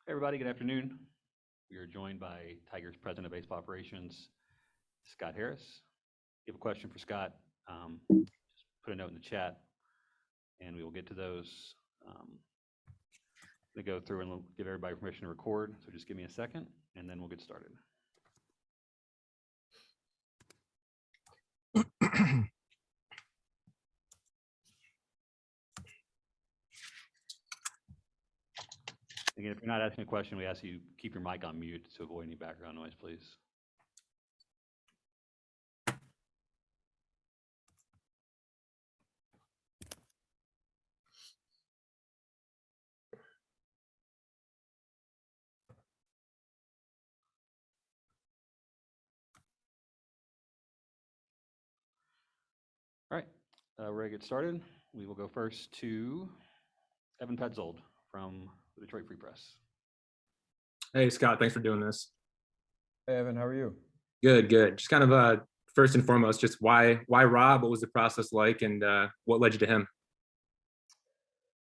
Hey everybody, good afternoon. We are joined by Tigers President of Baseball Operations, Scott Harris. If you have a question for Scott, just put a note in the chat and we will get to those. I'm going to go through and we'll give everybody permission to record, so just give me a second and then we'll get started. Again, if you're not asking a question, we ask you keep your mic on mute to avoid any background noise, please. All right, we're ready to get started. We will go first to Evan Petzold from the Detroit Free Press. Hey, Scott, thanks for doing this. Hey, Evan, how are you? Good, good. Just kind of first and foremost, just why Rob? What was the process like, and what led you to him?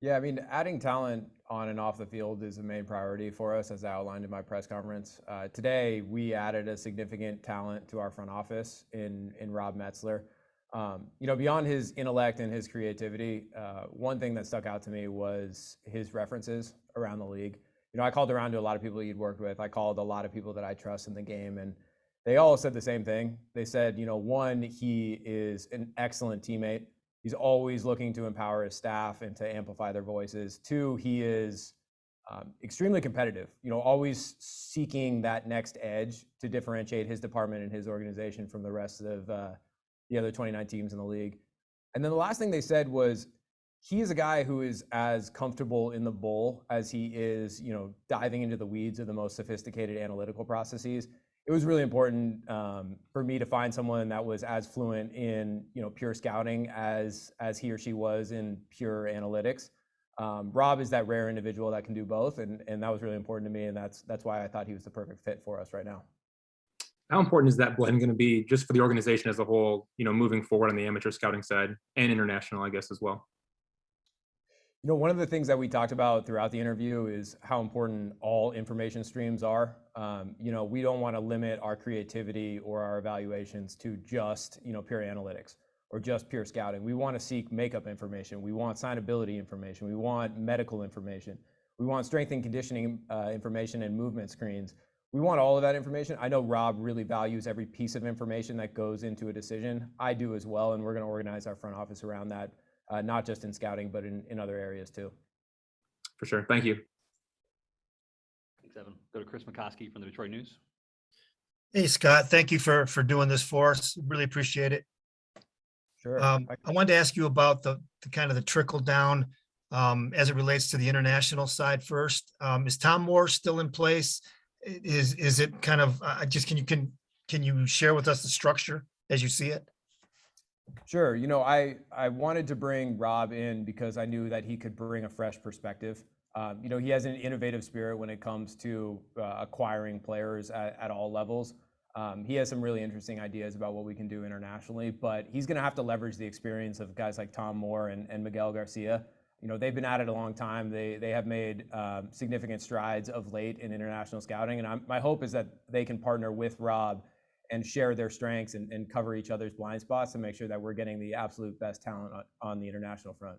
Yeah, I mean, adding talent on and off the field is a main priority for us, as I outlined in my press conference. Today, we added a significant talent to our front office in Rob Metzler. Beyond his intellect and his creativity, one thing that stuck out to me was his references around the league. I called around to a lot of people he'd worked with. I called a lot of people that I trust in the game, and they all said the same thing. They said, one, he is an excellent teammate. He's always looking to empower his staff and to amplify their voices. Two, he is extremely competitive, always seeking that next edge to differentiate his department and his organization from the rest of the other 29 teams in the league. And then the last thing they said was, he is a guy who is as comfortable in the bowl as he is, diving into the weeds of the most sophisticated analytical processes. It was really important for me to find someone that was as fluent in, pure scouting as he or she was in pure analytics. Rob is that rare individual that can do both, and that was really important to me, and that's why I thought he was the perfect fit for us right now. How important is that blend going to be just for the organization as a whole, moving forward on the amateur scouting side and international, I guess, as well? One of the things that we talked about throughout the interview is how important all information streams are. We don't want to limit our creativity or our evaluations to just, pure analytics or just pure scouting. We want to seek makeup information. We want signability information. We want medical information. We want strength and conditioning information and movement screens. We want all of that information. I know Rob really values every piece of information that goes into a decision. I do as well, and we're going to organize our front office around that. Not just in scouting, but in other areas too. For sure. Thank you. Thanks, Evan. Go to Chris McCoskey from the Detroit News. Hey, Scott, thank you for doing this for us. Really appreciate it. Sure. I wanted to ask you about the kind of the trickle down as it relates to the international side first. Is Tom Moore still in place? Is it kind of can you share with us the structure as you see it? Sure. I wanted to bring Rob in because I knew that he could bring a fresh perspective. He has an innovative spirit when it comes to acquiring players at all levels. He has some really interesting ideas about what we can do internationally, but he's going to have to leverage the experience of guys like Tom Moore and Miguel Garcia. They've been at it a long time. They have made significant strides of late in international scouting, and my hope is that they can partner with Rob and share their strengths and cover each other's blind spots to make sure that we're getting the absolute best talent on the international front.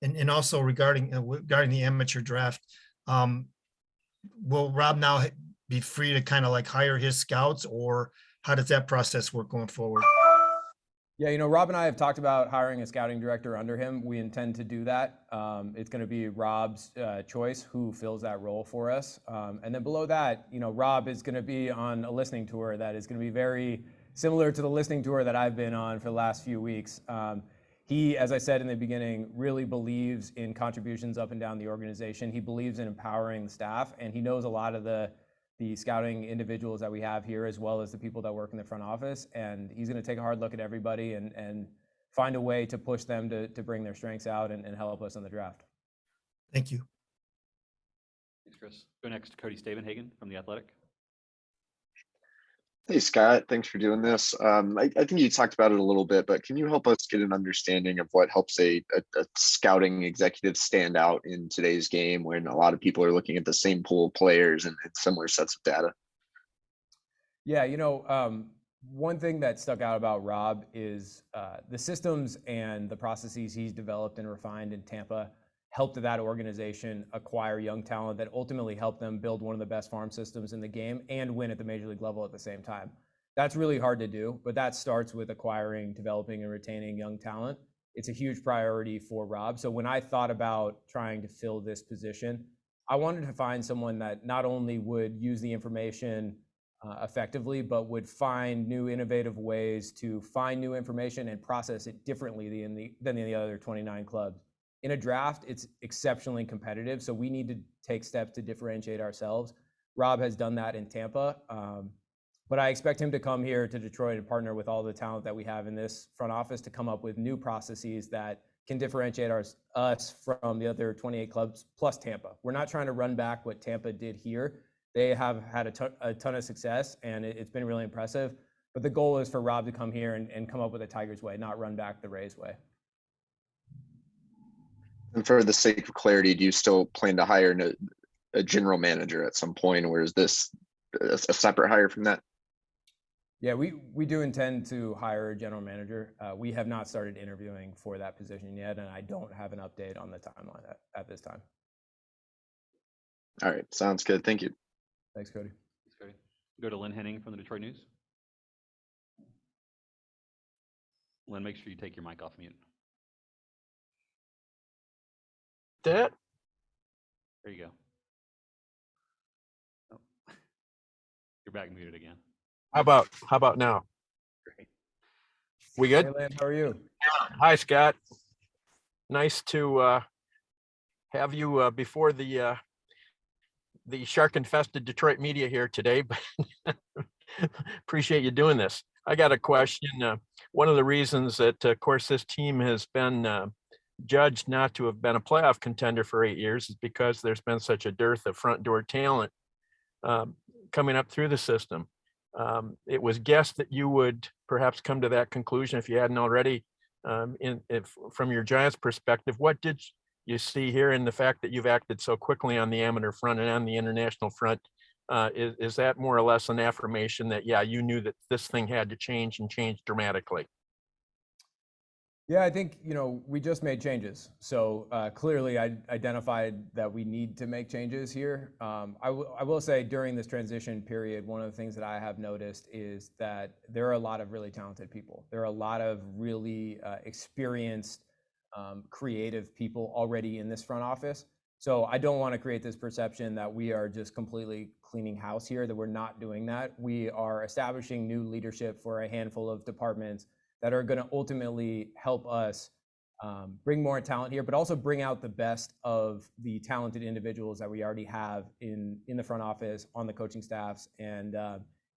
And also regarding the amateur draft, will Rob now be free to kind of like hire his scouts, or how does that process work going forward? Yeah, Rob and I have talked about hiring a scouting director under him. We intend to do that. It's going to be Rob's choice who fills that role for us. And then below that, Rob is going to be on a listening tour that is going to be very similar to the listening tour that I've been on for the last few weeks. He, as I said in the beginning, really believes in contributions up and down the organization. He believes in empowering the staff, and he knows a lot of the scouting individuals that we have here, as well as the people that work in the front office. And he's going to take a hard look at everybody and find a way to push them to bring their strengths out and help us in the draft. Thank you. Thanks, Chris. Go next to Cody Stavenhagen from The Athletic. Hey Scott, thanks for doing this. I think you talked about it a little bit, but can you help us get an understanding of what helps a scouting executive stand out in today's game when a lot of people are looking at the same pool of players and similar sets of data? Yeah, one thing that stuck out about Rob is the systems and the processes he's developed and refined in Tampa helped that organization acquire young talent that ultimately helped them build one of the best farm systems in the game and win at the major league level at the same time. That's really hard to do, but that starts with acquiring, developing, and retaining young talent. It's a huge priority for Rob. So when I thought about trying to fill this position, I wanted to find someone that not only would use the information effectively, but would find new innovative ways to find new information and process it differently than the other 29 clubs. In a draft, it's exceptionally competitive, so we need to take steps to differentiate ourselves. Rob has done that in Tampa, but I expect him to come here to Detroit and partner with all the talent that we have in this front office to come up with new processes that can differentiate us from the other 28 clubs plus Tampa. We're not trying to run back what Tampa did here. They have had a ton of success, and it's been really impressive. But the goal is for Rob to come here and come up with a Tigers way, not run back the Rays way. And for the sake of clarity, do you still plan to hire a general manager at some point, or is this a separate hire from that? Yeah, we do intend to hire a general manager. We have not started interviewing for that position yet, and I don't have an update on the timeline at this time. All right, sounds good. Thank you. Thanks, Cody. Thanks, Cody. Go to Lynn Henning from the Detroit News. Lynn, make sure you take your mic off mute. That There you go. Oh. You're back muted again. how about now? Great. We Hey, good? Lynn, how are you? Hi, Scott. Nice to have you before the shark infested Detroit media here today, but appreciate you doing this. I got a question. One of the reasons that, of course, this team has been judged not to have been a playoff contender for 8 years is because there's been such a dearth of front door talent coming up through the system. It was guessed that you would perhaps come to that conclusion if you hadn't already. From your Giants perspective, what did you see here in the fact that you've acted so quickly on the amateur front and on the international front? Is that more or less an affirmation that, yeah, you knew that this thing had to change and change dramatically? Yeah, I think, we just made changes. So clearly I identified that we need to make changes here. I will say during this transition period, one of the things that I have noticed is that there are a lot of really talented people. There are a lot of really experienced, creative people already in this front office. So I don't want to create this perception that we are just completely cleaning house here, that we're not doing that. We are establishing new leadership for a handful of departments that are going to ultimately help us bring more talent here, but also bring out the best of the talented individuals that we already have in the front office, on the coaching staffs, and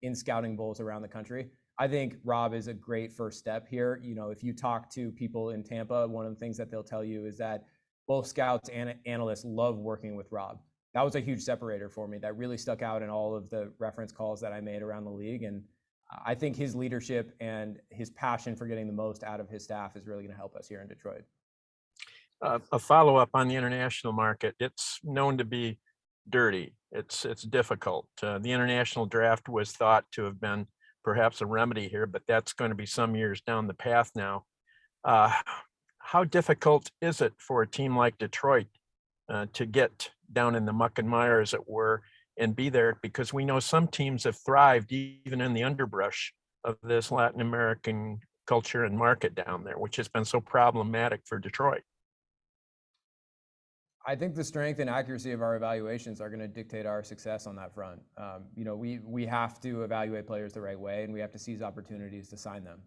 in scouting bowls around the country. I think Rob is a great first step here. If you talk to people in Tampa, one of the things that they'll tell you is that both scouts and analysts love working with Rob. That was a huge separator for me. That really stuck out in all of the reference calls that I made around the league. And I think his leadership and his passion for getting the most out of his staff is really going to help us here in Detroit. A follow-up on the international market. It's known to be dirty. It's difficult. The international draft was thought to have been perhaps a remedy here, but that's going to be some years down the path now. How difficult is it for a team like Detroit to get down in the muck and mire, as it were, and be there? Because we know some teams have thrived even in the underbrush of this Latin American culture and market down there, which has been so problematic for Detroit. I think the strength and accuracy of our evaluations are going to dictate our success on that front. We have to evaluate players the right way, and we have to seize opportunities to sign them.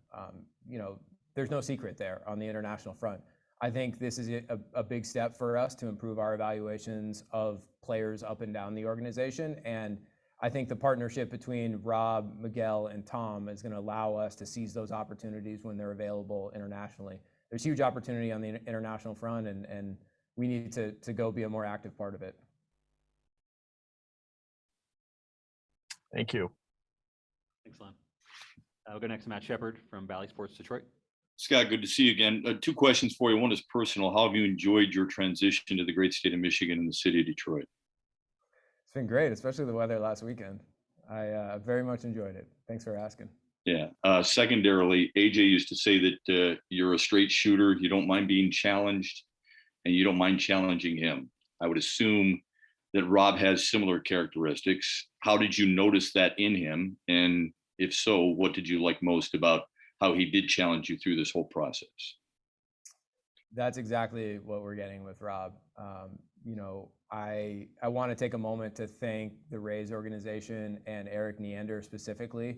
There's no secret there on the international front. I think this is a big step for us to improve our evaluations of players up and down the organization. And I think the partnership between Rob, Miguel, and Tom is going to allow us to seize those opportunities when they're available internationally. There's huge opportunity on the international front, and we need to go be a more active part of it. Thank you. Thanks, Lon. We'll go next to Matt Shepard from Valley Sports Detroit. Scott, good to see you again. Two questions for you. One is personal. How have you enjoyed your transition to the great state of Michigan and the city of Detroit? It's been great, especially the weather last weekend. I very much enjoyed it. Thanks for asking. Yeah. Secondarily, AJ used to say that you're a straight shooter. You don't mind being challenged, and you don't mind challenging him. I would assume that Rob has similar characteristics. How did you notice that in him? And if so, what did you like most about how he did challenge you through this whole process? That's exactly what we're getting with Rob. I want to take a moment to thank the Rays organization and Eric Neander specifically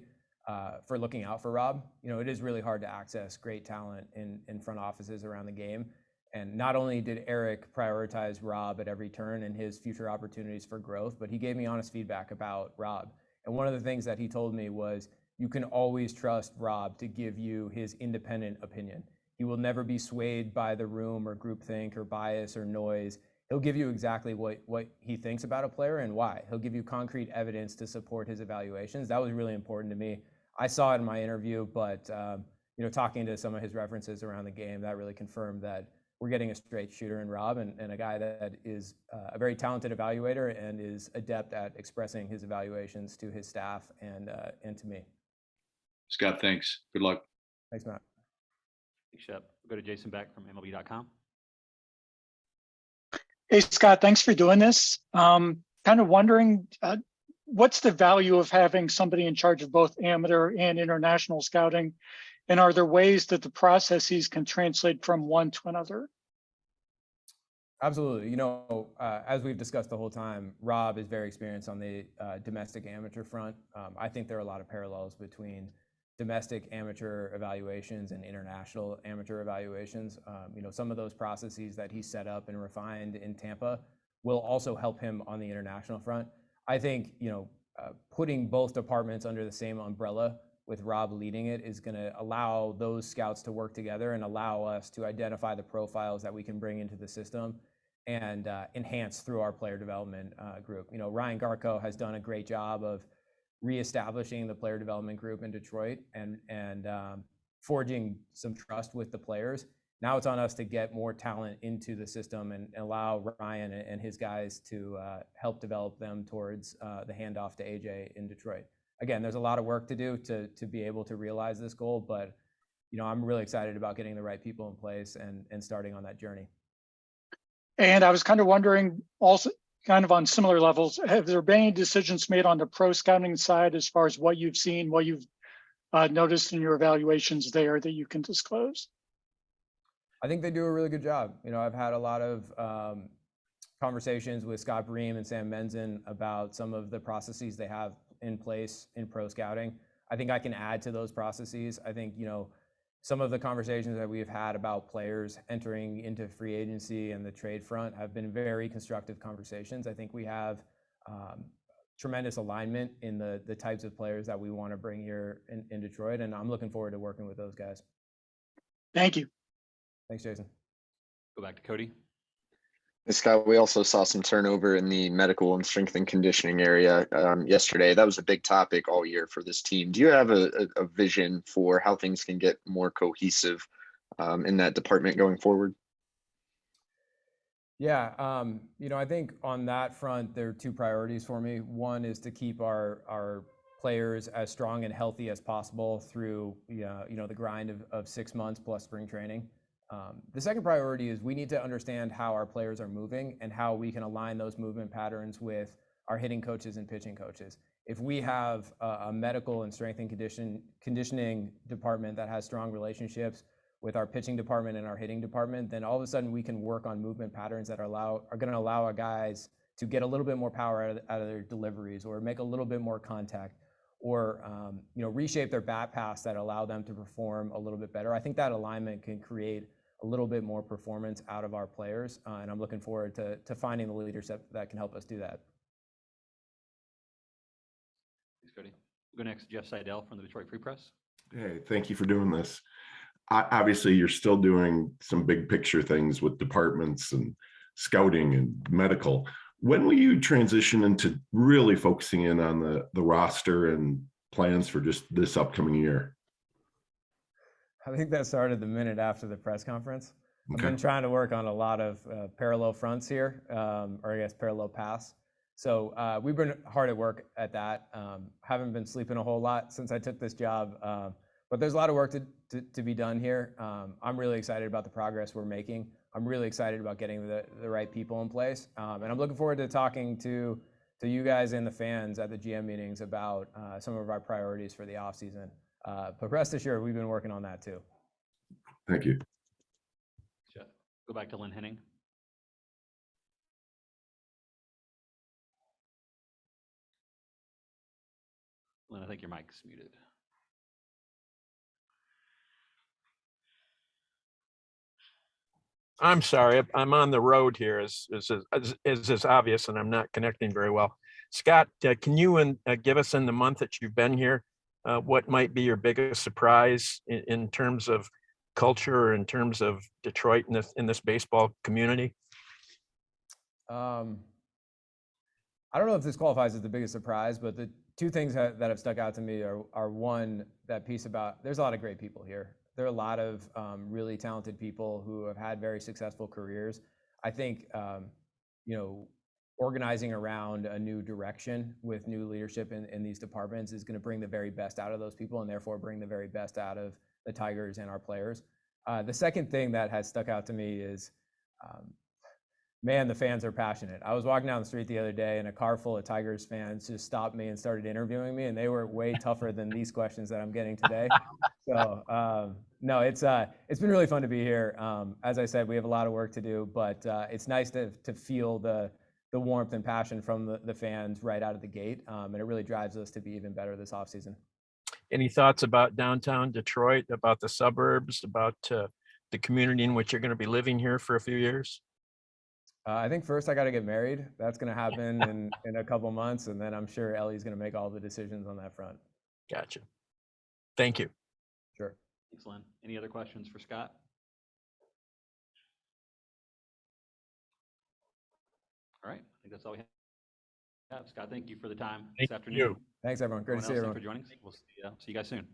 for looking out for Rob. It is really hard to access great talent in front offices around the game. And not only did Eric prioritize Rob at every turn and his future opportunities for growth, but he gave me honest feedback about Rob. And one of the things that he told me was, you can always trust Rob to give you his independent opinion. He will never be swayed by the room or groupthink or bias or noise. He'll give you exactly what he thinks about a player and why. He'll give you concrete evidence to support his evaluations. That was really important to me. I saw it in my interview, but talking to some of his references around the game, that really confirmed that we're getting a straight shooter in Rob and a guy that is a very talented evaluator and is adept at expressing his evaluations to his staff and to me. Scott, thanks. Good luck. Thanks, Matt. Thanks, Shep. We'll go to Jason Beck from MLB.com. Hey, Scott, thanks for doing this. Kind of wondering, what's the value of having somebody in charge of both amateur and international scouting? And are there ways that the processes can translate from one to another? Absolutely. As we've discussed the whole time, Rob is very experienced on the domestic amateur front. I think there are a lot of parallels between domestic amateur evaluations and international amateur evaluations. Some of those processes that he set up and refined in Tampa will also help him on the international front. I think, putting both departments under the same umbrella with Rob leading it is going to allow those scouts to work together and allow us to identify the profiles that we can bring into the system and enhance through our player development group. Ryan Garco has done a great job of reestablishing the player development group in Detroit and forging some trust with the players. Now it's on us to get more talent into the system and allow Ryan and his guys to help develop them towards the handoff to AJ in Detroit. Again, there's a lot of work to do to be able to realize this goal, but I'm really excited about getting the right people in place and starting on that journey. And I was kind of wondering also, kind of on similar levels, have there been any decisions made on the pro scouting side as far as what you've seen, what you've noticed in your evaluations there that you can disclose? I think they do a really good job. I've had a lot of conversations with Scott Bream and Sam Menzen about some of the processes they have in place in pro scouting. I think I can add to those processes. I think, some of the conversations that we've had about players entering into free agency and the trade front have been very constructive conversations. I think we have tremendous alignment in the types of players that we want to bring here in Detroit, and I'm looking forward to working with those guys. Thank you. Thanks, Jason. Go back to Cody. Hey, Scott, we also saw some turnover in the medical and strength and conditioning area yesterday. That was a big topic all year for this team. Do you have a vision for how things can get more cohesive in that department going forward? Yeah, I think on that front, there are two priorities for me. One is to keep our players as strong and healthy as possible through the grind of 6 months plus spring training. The second priority is we need to understand how our players are moving and how we can align those movement patterns with our hitting coaches and pitching coaches. If we have a medical and strength and conditioning department that has strong relationships with our pitching department and our hitting department, then all of a sudden we can work on movement patterns that are going to allow our guys to get a little bit more power out of their deliveries or make a little bit more contact or reshape their bat pass that allow them to perform a little bit better. I think that alignment can create a little bit more performance out of our players, and I'm looking forward to finding the leadership that can help us do that. Thanks, Cody. We'll go next to Jeff Seidel from the Detroit Free Press. Hey, thank you for doing this. Obviously, you're still doing some big picture things with departments and scouting and medical. When will you transition into really focusing in on the roster and plans for just this upcoming year? I think that started the minute after the press conference. I've Okay. been trying to work on a lot of parallel fronts here, or I guess parallel paths. So we've been hard at work at that. Haven't been sleeping a whole lot since I took this job, but there's a lot of work to be done here. I'm really excited about the progress we're making. I'm really excited about getting the right people in place, and I'm looking forward to talking to you guys and the fans at the GM meetings about some of our priorities for the offseason. But rest assured, we've been working on that too. Thank you. Jeff, go back to Lynn Henning. Lynn, I think your mic's muted. I'm sorry, I'm on the road here, as is obvious, and I'm not connecting very well. Scott, can you give us, in the month that you've been here, what might be your biggest surprise in terms of culture, or in terms of Detroit in this baseball community? I don't know if this qualifies as the biggest surprise, but the two things that have stuck out to me are one, that piece about there's a lot of great people here. There are a lot of really talented people who have had very successful careers. I think, organizing around a new direction with new leadership in these departments is going to bring the very best out of those people, and therefore bring the very best out of the Tigers and our players. The second thing that has stuck out to me is, man, the fans are passionate. I was walking down the street the other day and a car full of Tigers fans just stopped me and started interviewing me, and they were way tougher than these questions that I'm getting today. So no, it's been really fun to be here. As I said, we have a lot of work to do, but it's nice to feel the warmth and passion from the fans right out of the gate, and it really drives us to be even better this offseason. Any thoughts about downtown Detroit, about the suburbs, about the community in which you're going to be living here for a few years? I think first I got to get married. That's going to happen in a couple months, and then I'm sure Ellie's going to make all the decisions on that front. Gotcha. Thank you. Sure. Thanks, Lynn. Any other questions for Scott? All right, I think that's all we have. Scott, thank you for the time this Thank afternoon. you. Thanks, everyone. Great to see Everyone else, everyone. thanks for joining us. We'll see you guys soon.